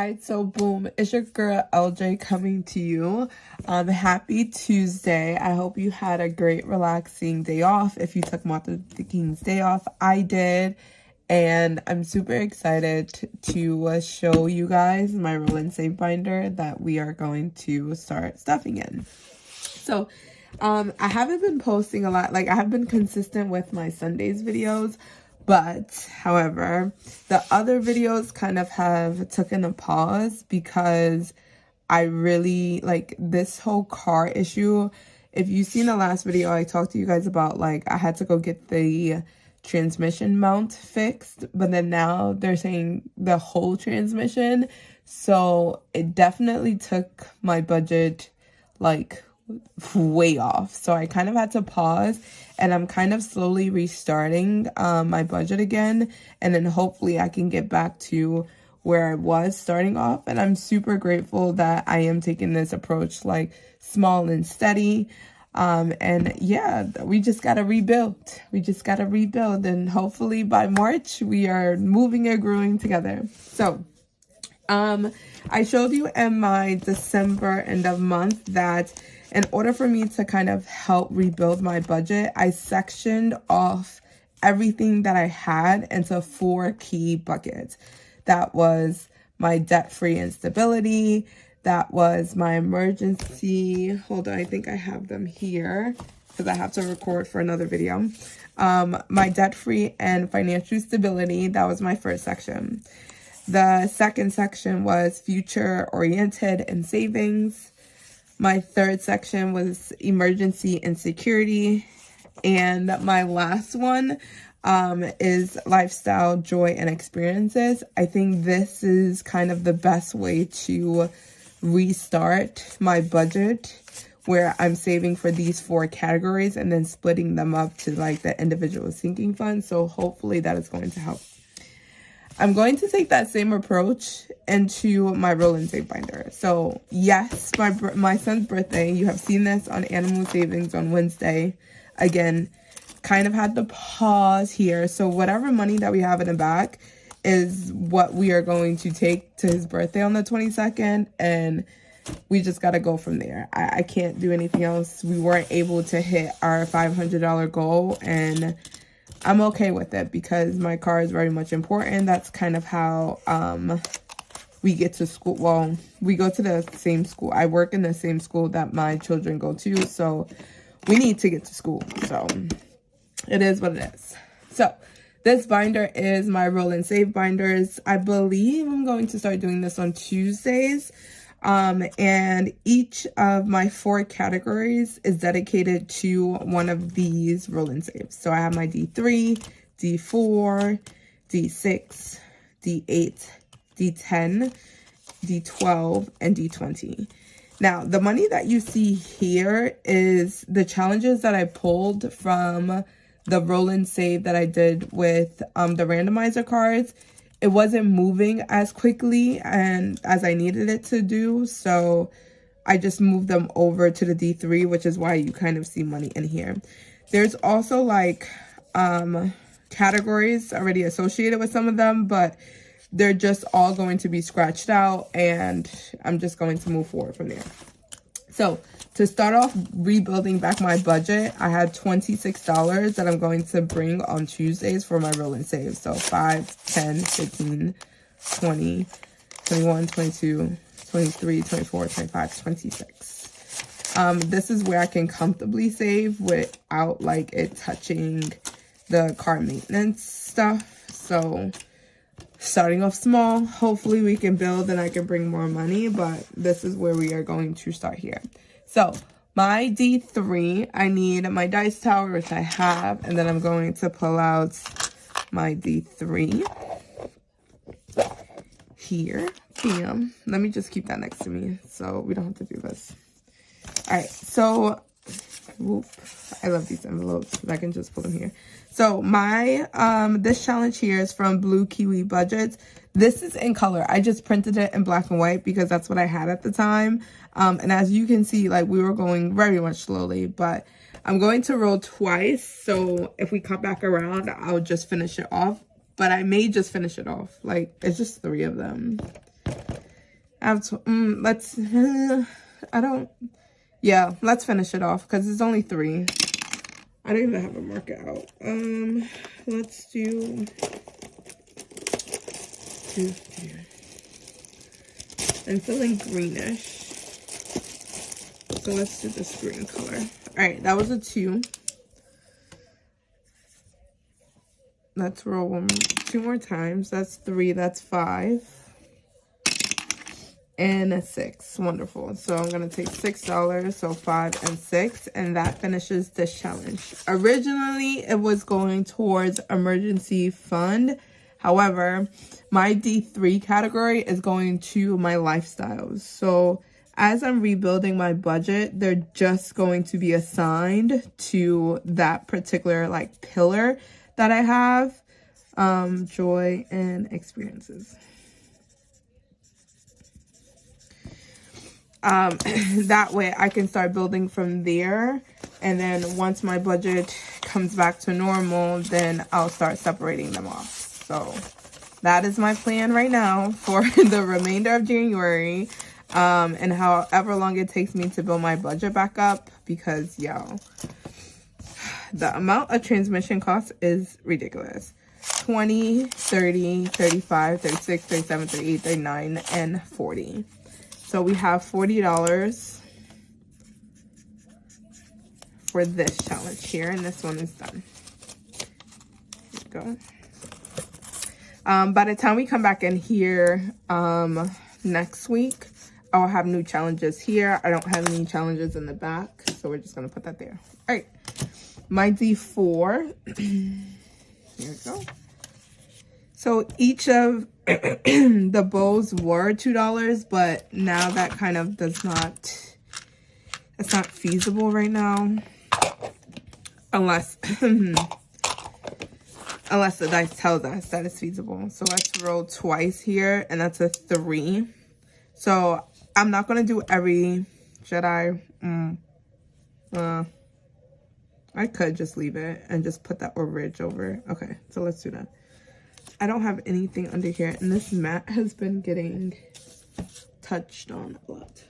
Alright, so boom, it's your girl LJ coming to you. Happy Tuesday. I hope you had a great relaxing day off. If you took Martin Luther King's day off, I did. And I'm super excited to show you guys my roll and save binder that we are going to start stuffing in. So I haven't been posting a lot. Like, I have been consistent with my Sundays videos. But, however, the other videos kind of have taken a pause because I really, like, this whole car issue. If you've seen the last video, I talked to you guys about, like, I had to go get the transmission mount fixed. But then now they're saying the whole transmission. So, it definitely took my budget, like, way off. So I kind of had to pause, and I'm kind of slowly restarting my budget again, and then hopefully I can get back to where I was starting off. And I'm super grateful that I am taking this approach, like, small and steady. And yeah, we just gotta rebuild. And hopefully by March we are moving and growing together. So I showed you in my December end of month that in order for me to kind of help rebuild my budget, I sectioned off everything that I had into 4 key buckets. That was my debt-free instability. That was my emergency. Hold on, I think I have them here because I have to record for another video. My debt-free and financial stability. That was my first section. The second section was future-oriented and savings. My third section was emergency and security. And my last one is lifestyle, joy, and experiences. I think this is kind of the best way to restart my budget, where I'm saving for these 4 categories and then splitting them up to, like, the individual sinking fund. So hopefully that is going to help. I'm going to take that same approach into my roll and save binder. So yes, my son's birthday, you have seen this on Animal Savings on Wednesday. Again, kind of had to pause here. So whatever money that we have in the back is what we are going to take to his birthday on the 22nd. And we just got to go from there. I can't do anything else. We weren't able to hit our $500 goal, and I'm okay with it because my car is very much important. That's kind of how we get to school. Well, we go to the same school. I work in the same school that my children go to, so we need to get to school. So it is what it is. So this binder is my roll and save binders. I believe I'm going to start doing this on Tuesdays. And each of my 4 categories is dedicated to one of these roll and saves. So I have my D3, D4, D6, D8, D10, D12, and D20. Now, the money that you see here is the challenges that I pulled from the roll and save that I did with the randomizer cards. It wasn't moving as quickly and as I needed it to do, so I just moved them over to the D3, which is why you kind of see money in here. There's also, like, categories already associated with some of them, but they're just all going to be scratched out, and I'm just going to move forward from there. So to start off rebuilding back my budget, I had $26 that I'm going to bring on Tuesdays for my roll and save. So 5, 10, 15, 20, 21, 22, 23, 24, 25, 26. This is where I can comfortably save without, like, it touching the car maintenance stuff. So starting off small, hopefully we can build and I can bring more money, but this is where we are going to start here. So my D3, I need my dice tower, which I have, and then I'm going to pull out my D3 here. Bam. Let me just keep that next to me so we don't have to do this. All right, so whoop, I love these envelopes. I can just put them here. So my this challenge here is from Blue Kiwi Budgets. This is in color. I just printed it in black and white because that's what I had at the time. And as you can see, like, we were going very much slowly, but I'm going to roll twice. So if we come back around, I'll just finish it off. But I may just finish it off. Like, it's just 3 of them. I have to, let's, I don't, yeah, let's finish it off because it's only 3. I don't even have a marker out. Let's do 2, 3. I'm feeling greenish. So let's do this green color. All right, that was a 2. Let's roll 2 more times. That's 3, that's 5. And a 6. Wonderful. So I'm going to take $6, so 5 and 6, and that finishes this challenge. Originally, it was going towards emergency fund. However, my D3 category is going to my lifestyles. So as I'm rebuilding my budget, they're just going to be assigned to that particular like pillar that I have, joy and experiences. That way I can start building from there, and then once my budget comes back to normal, then I'll start separating them off. So that is my plan right now for the remainder of January, and however long it takes me to build my budget back up, because yo, the amount of transmission costs is ridiculous. 20, 30, 35, 36, 37, 38, 39, and 40. So we have $40 for this challenge here, and this one is done. Here we go. By the time we come back in here next week, I'll have new challenges here. I don't have any challenges in the back, so we're just going to put that there. All right, my D4. Here we go. So each of the bows were $2, but now that kind of it's not feasible right now. Unless unless the dice tells us that it's feasible. So let's roll twice here, and that's a 3. So I'm not gonna do every Jedi. I could just leave it and just put that ridge over. Okay, so let's do that. I don't have anything under here, and this mat has been getting touched on a lot.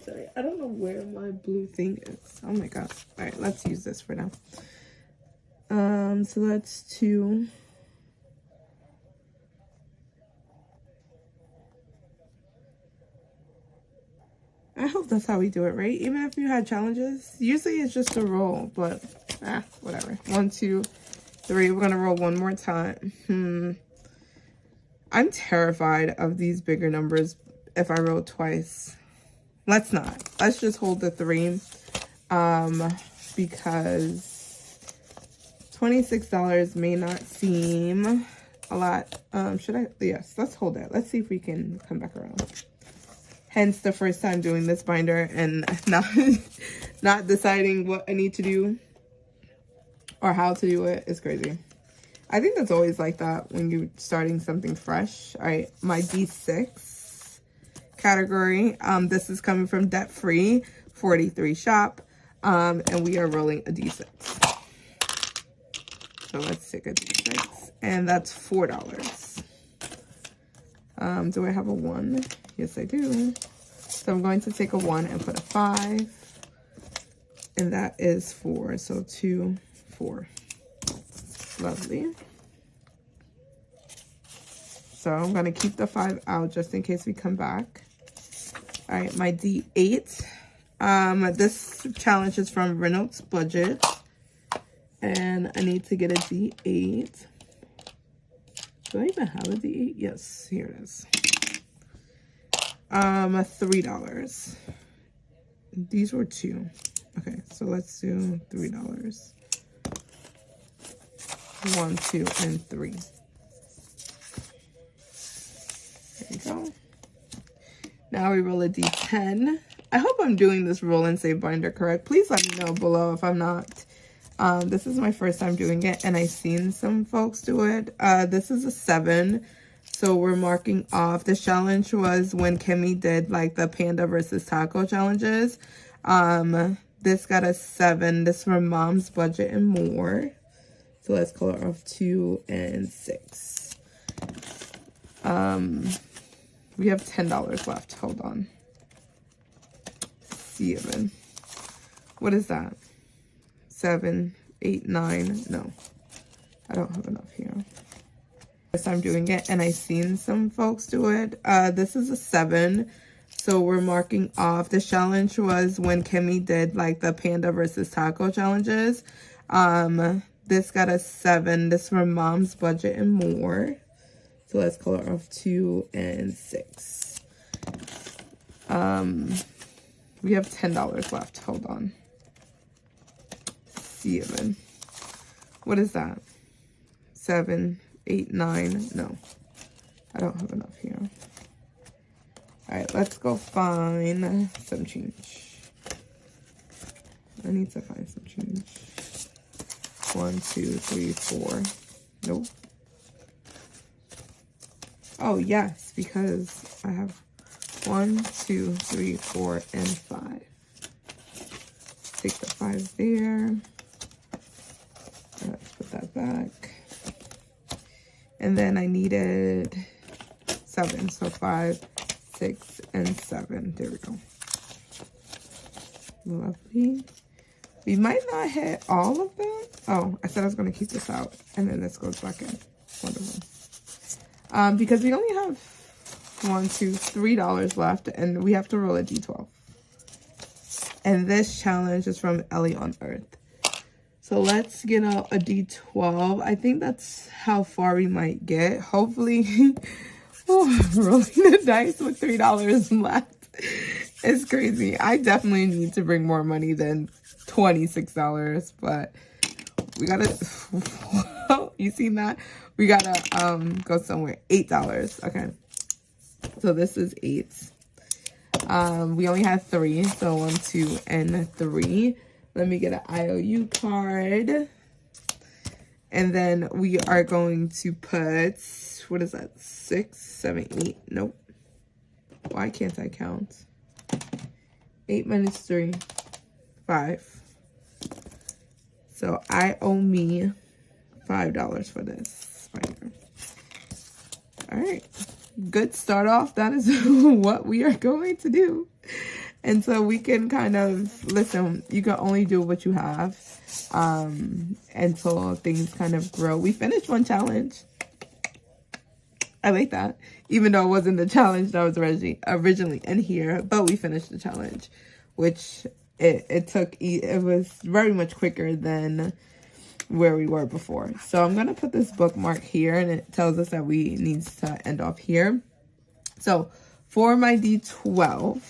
Sorry, I don't know where my blue thing is. Oh my god. All right, let's use this for now. So that's 2. I hope that's how we do it, right? Even if you had challenges, usually it's just a roll, but whatever. 1, 2, 3. We're gonna roll one more time. I'm terrified of these bigger numbers if I roll twice. Let's not. Let's just hold the 3, because $26 may not seem a lot. Should I? Yes, let's hold it. Let's see if we can come back around. Hence the first time doing this binder and not deciding what I need to do or how to do it is crazy. I think that's always like that when you're starting something fresh. All right, my D6 category. This is coming from Debt Free 43 Shop, and we are rolling a D6. So let's take a D6, and that's $4. Do I have a 1? Yes, I do. So I'm going to take a 1 and put a 5, and that is 4. So 2, 4. Lovely. So I'm going to keep the 5 out just in case we come back. All right, my D8. This challenge is from Reynolds Budget, and I need to get a D8. Do I even have a D8? Yes, here it is. $3. These were 2. Okay, so let's do $3. 1, 2, and 3. There you go. Now we roll a D10. I hope I'm doing this roll and save binder correct. Please let me know below if I'm not. This is my first time doing it, and I've seen some folks do it. This is a 7. So we're marking off. This challenge was when Kimmy did like the panda versus taco challenges. This got a 7. This from Mom's Budget and More. So let's color off 2 and 6. We have $10 left. Hold on. 7. What is that? 7, 8, 9. No, I don't have enough here. First time doing it, and I've seen some folks do it. This is a 7. So we're marking off. The challenge was when Kimmy did like the panda versus taco challenges. This got a 7. This from Mom's Budget and More. So let's color off 2 and 6. We have $10 left. Hold on. 7. What is that? 7, 8, 9. No, I don't have enough here. All right, let's go find some change. I need to find some change. 1, 2, 3, 4. Nope. Oh, yes, because I have 1, 2, 3, 4, and 5. Take the 5 there. Let's put that back. And then I needed 7. So 5, 6, and 7. There we go. Lovely. We might not hit all of them. Oh, I said I was going to keep this out. And then this goes back in. Wonderful. Because we only have $3 left. And we have to roll a D12. And this challenge is from Ellie on Earth. So let's get a D12. I think that's how far we might get. Hopefully, rolling the dice with $3 left. It's crazy. I definitely need to bring more money than $26, but we gotta, you seen that? We gotta go somewhere. $8. Okay. So this is 8. We only had 3, so 1, 2, and 3. Let me get an IOU card. And then we are going to put, what is that? 6, 7, 8. Nope. Why can't I count? 8 minus 3, 5. So I owe me $5 for this right here. All right. Good start off. That is what we are going to do. And so we can kind of, listen, you can only do what you have until things kind of grow. We finished one challenge. I like that. Even though it wasn't the challenge that was originally in here, but we finished the challenge, which it was very much quicker than where we were before. So I'm going to put this bookmark here, and it tells us that we need to end off here. So for my D12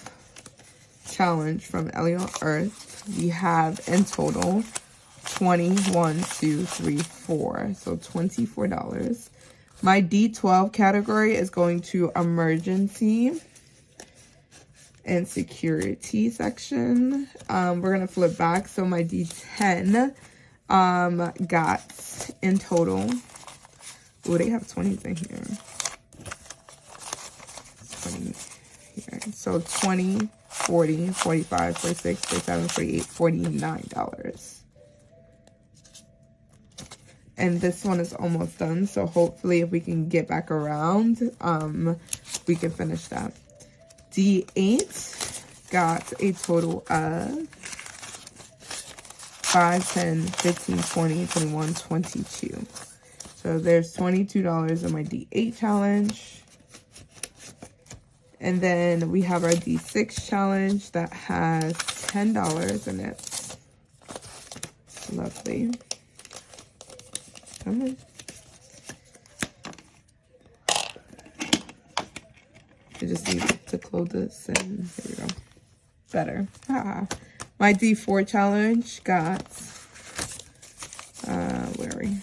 challenge from Ellie on Earth, we have in total 21, 2, 3, 4. So $24. My D12 category is going to emergency and security section. We're going to flip back. So my D10 got in total. Oh, they have 20s in here. 20 here. So 20, 40, 45, 46, 47, 48, $49. And this one is almost done. So hopefully if we can get back around, we can finish that. D8 got a total of 5, 10, 15, 20, 21, 22. So there's $22 in my D8 challenge. And then we have our D6 challenge that has $10 in it. Lovely. Come on. I just need to close this, and there we go. Better. My D4 challenge got, where are we?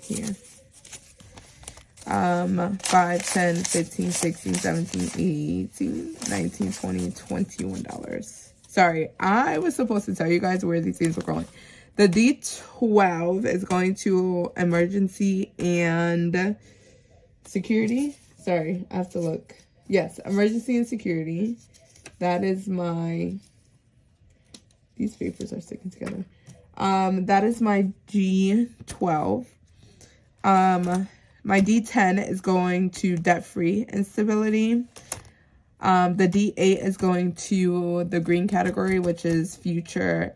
Here. 5, 10, 15, 16, 17, 18, 19, 20, $21. Sorry, I was supposed to tell you guys where these things were going. The D12 is going to emergency and security. Sorry, I have to look. Yes, emergency and security. That is my, these papers are sticking together. That is my G12. My D10 is going to debt-free and stability. The D8 is going to the green category, which is future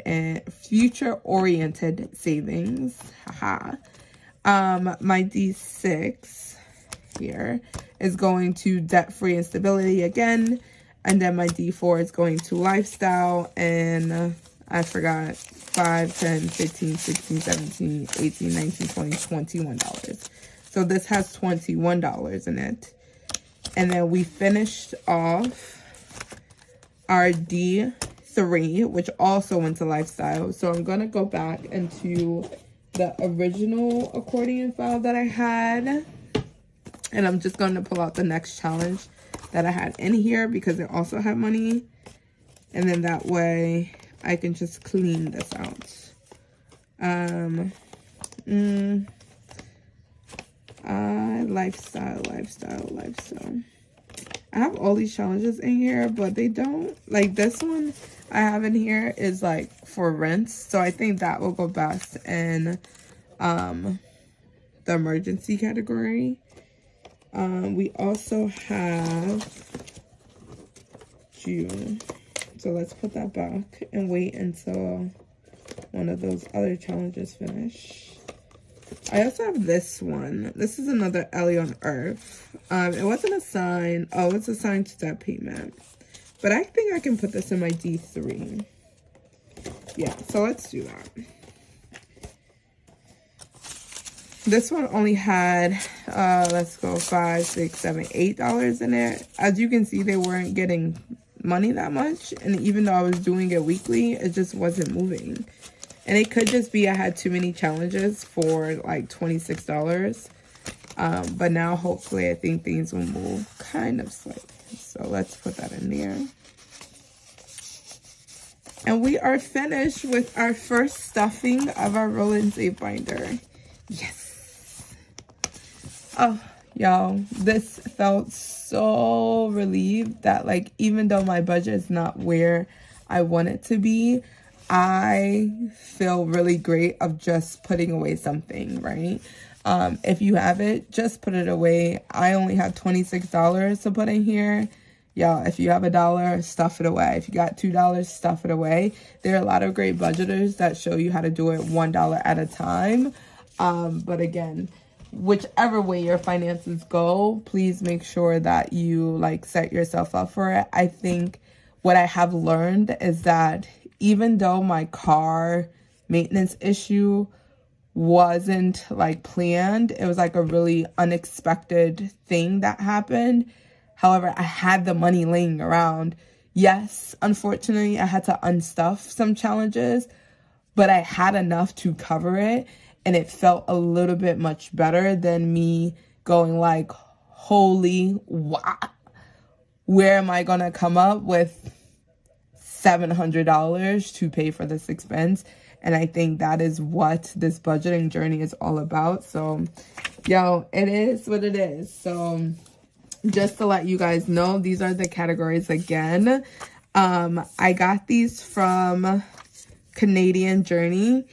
oriented savings. Haha. My D6 here is going to debt-free and stability again. And then my D4 is going to lifestyle, and I forgot 5, 10, 15, 16, 17, 18, 19, 20, $21. So this has $21 in it. And then we finished off our D3, which also went to lifestyle. So I'm going to go back into the original accordion file that I had. And I'm just going to pull out the next challenge that I had in here because it also had money. And then that way I can just clean this out. Lifestyle. I have all these challenges in here, but they don't, like this one I have in here is like for rents. So I think that will go best in the emergency category. We also have June. So let's put that back and wait until one of those other challenges finish. I also have this one. This is another Ellie on Earth. It wasn't assigned. Oh, it's assigned to debt payment. But I think I can put this in my D3. Yeah, so let's do that. This one only had, let's go, $5, $6, $7, $8 in it. As you can see, they weren't getting money that much. And even though I was doing it weekly, it just wasn't moving. And it could just be I had too many challenges for like $26. But now, hopefully, I think things will move kind of slightly. So let's put that in there. And we are finished with our first stuffing of our roll and save binder. Yes. Oh, y'all, this felt so relieved that, like, even though my budget is not where I want it to be, I feel really great of just putting away something, right? If you have it, just put it away. I only have $26 to put in here. Y'all, if you have $1, stuff it away. If you got $2, stuff it away. There are a lot of great budgeters that show you how to do it $1 at a time. But again, whichever way your finances go, please make sure that you like set yourself up for it. I think what I have learned is that even though my car maintenance issue wasn't like planned, it was like a really unexpected thing that happened. However, I had the money laying around. Yes, unfortunately, I had to unstuff some challenges, but I had enough to cover it. And it felt a little bit much better than me going like, holy wow, where am I going to come up with $700 to pay for this expense? And I think that is what this budgeting journey is all about. So, yo, it is what it is. So just to let you guys know, these are the categories again. I got these from Canadian Journey.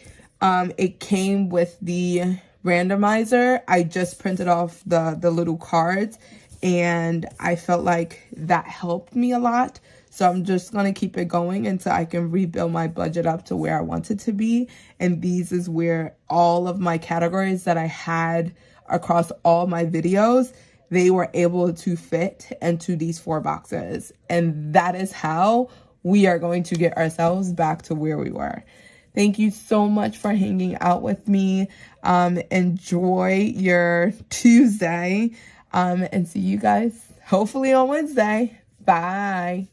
It came with the randomizer. I just printed off the little cards, and I felt like that helped me a lot. So I'm just going to keep it going until I can rebuild my budget up to where I want it to be. And these is where all of my categories that I had across all my videos, they were able to fit into these 4 boxes. And that is how we are going to get ourselves back to where we were. Thank you so much for hanging out with me. Enjoy your Tuesday. And see you guys hopefully on Wednesday. Bye.